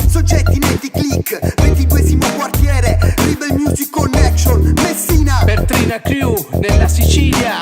Soggetti netti click, 22esimo quartiere, Rebel Music Connection, Messina, Bertrina Crew, nella Sicilia.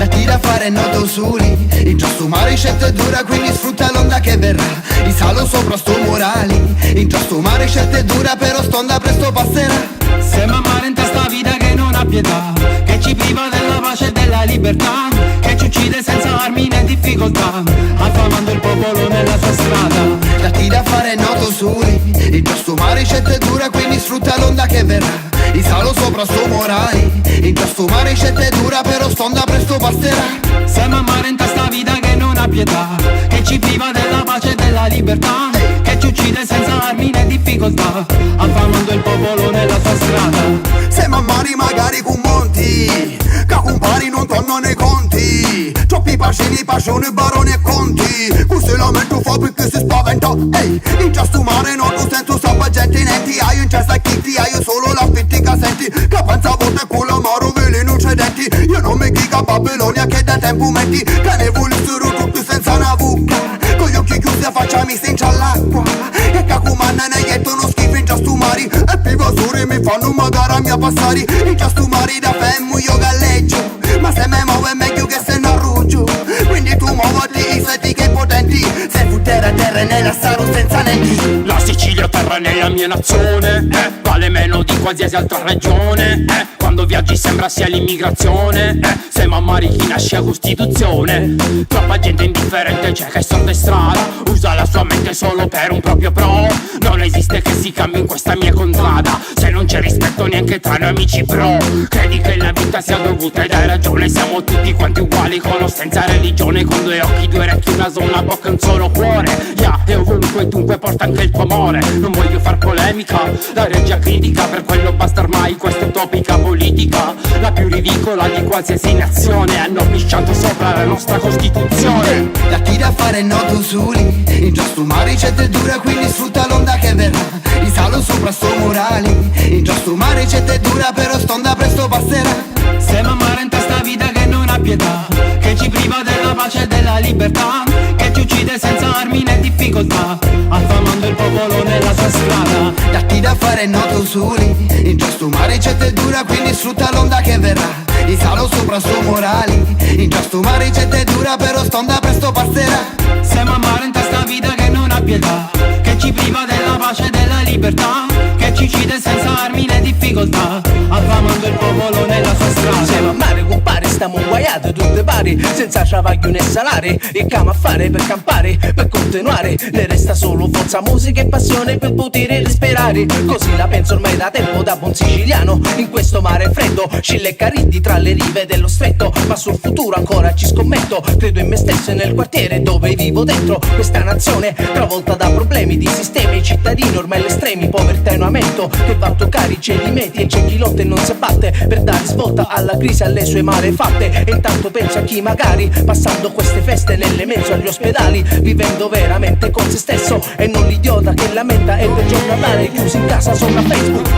la tira a fare noto usuri, il giusto mare scelta è dura, quindi sfrutta l'onda che verrà. Di salo sopra sto morali, il giusto mare scelta è dura, però stonda presto passerà. Siamo amare in testa vita che non ha pietà, che ci priva della pace e della libertà, che ci uccide senza armi né difficoltà, affamando il popolo nella sua strada. La tira a fare noto usuri, il giusto mare scelta è dura, quindi sfrutta l'onda che verrà. Di salo sopra sto morali, il giusto mare scelta è dura, però stonda presto passerà. Siamo amare in testa vita che non ha pietà, che ci priva della pace e della libertà, che ci uccide senza armi né difficoltà, affamando il popolo nella sua strada. Siamo a mari magari con monti, che compari non tornano nei conti. Troppi pascini, passioni, baroni e conti. Questo lamento fa perché si spaventa. Ehi, in questo mare non tu sento sappa gente nenti. Hai in testa chi ti hai solo la fittica senti. Che pensa a volte con l'amaro veleno c'è denti. Io non mi chica a Babilonia che da tempo metti. Che ne volessero tutti senza una buca, con gli occhi chiusi a faccia mi senza all'acqua. E che comanda ne jettono schifo in questo mari. E pivasuri mi fanno magari a mia passare. In questo mari da femmo io galleggio, ma se me muove è meglio che se ne arruggio. Quindi tu muovati, senti che potenti. Se fu terra terra nella sarò senza nenti. La Sicilia terra nella mia nazione, vale meno di qualsiasi altra regione, quando viaggi sembra sia l'immigrazione, siamo a mari chi nasce a Costituzione. Troppa gente indifferente c'è che sorda e strada, usa la sua mente solo per un proprio pro. Non esiste che si cambi in questa mia contrada, se non c'è rispetto neanche tra noi amici bro. Credi che la vita sia dovuta ed hai ragione, siamo tutti quanti uguali con o senza religione, con due occhi, due orecchi, una naso, una bocca, un solo cuore. E ovunque dunque porta anche il tuo amore. Non voglio far polemica, la regia critica, per quello basta ormai questa utopica politica, la più ridicola di qualsiasi nazione. Hanno pisciato sopra la nostra Costituzione. La tira a fare noto usuri, in giusto mare c'è te dura, quindi sfrutta l'onda che verrà. Di salo sopra sto morali, in giusto mare c'è te dura, però stonda presto passerà. Siamo a mare in testa vita che non ha pietà, che ci priva della pace e della libertà, che ci uccide senza armi né difficoltà, affamando il popolo nella sua strada. La tira a fare noto usuri, in giusto mare c'è te dura, quindi sfrutta l'onda che verrà. Di salo sopra sto morali, in giusto mare c'è te dura, però stonda presto passerà. Siamo a mare in testa vita che non ha pietà, che ci priva della pace e della libertà, che ci uccide senza armi né difficoltà, affamando il popolo nella sua strada. Siamo a mare compare, stiamo guaiati tutte pari, senza travaglio né salari, e camo a fare per campare, per continuare. Ne resta solo forza, musica e passione per poter respirare. Così la penso ormai da tempo, da buon siciliano, in questo mare freddo, Scilla e Cariddi tra le rive dello stretto. Ma sul futuro ancora ci scommetto, credo in me stesso e nel quartiere dove vivo dentro. Questa nazione travolta da problemi di sistemi, cittadini ormai all'estremi, povertà in aumento, che va a toccare i cieli meti, e c'è chi lotta e non si abbatte per dare svolta alla crisi, alle sue malefatte. E intanto penso a chi magari, passando queste feste nelle mense agli ospedali, vivendo veramente con se stesso e non l'idiota che lamenta e per giornalare chiuso in casa sopra Facebook.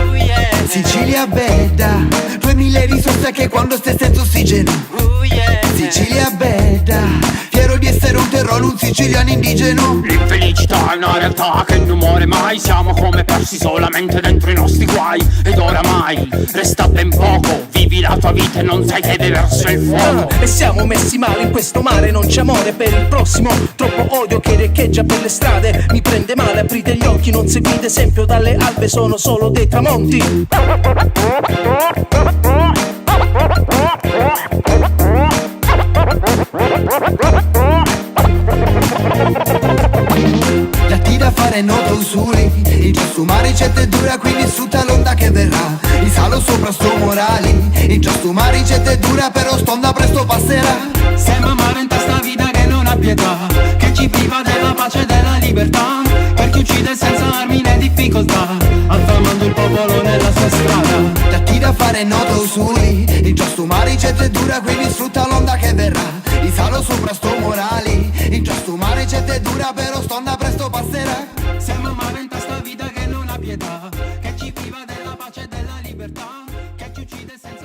Sicilia bella, 2000 risorse che quando stai senza ossigeno. Sicilia bella, fiero di essere un terrore, un siciliano indigeno. L'infelicità è una realtà che non muore mai, siamo come persi solamente dentro i nostri guai. Ed oramai resta ben poco, vivi la tua vita e non sai che deve verso il fuoco. E siamo messi male in questo mare, non c'è amore per il prossimo, troppo odio che riecheggia per le strade. Mi prende male, aprite gli occhi, non seguite esempio dalle albe, sono solo dei tramonti. La tira a fare noto usuri, il giusto mare c'è te dura, quindi sfrutta l'onda che verrà. Di salo sopra sto morali, il giusto mare c'è te dura, però stonda presto passerà. Siamo a mare in testa vita che non ha pietà, che ci priva della pace e della libertà, per chi uccide senza armi né difficoltà, affamando il popolo nella sua strada. La tira a fare noto usuri, il giusto mare c'è te dura, quindi sfrutta l'onda che verrà. Di salo sopra sto morali, il giusto mare c'è te dura, però stonda presto passerà. Siamo a mare in testa vita che non ha pietà, che ci priva della pace e che ci uccide senza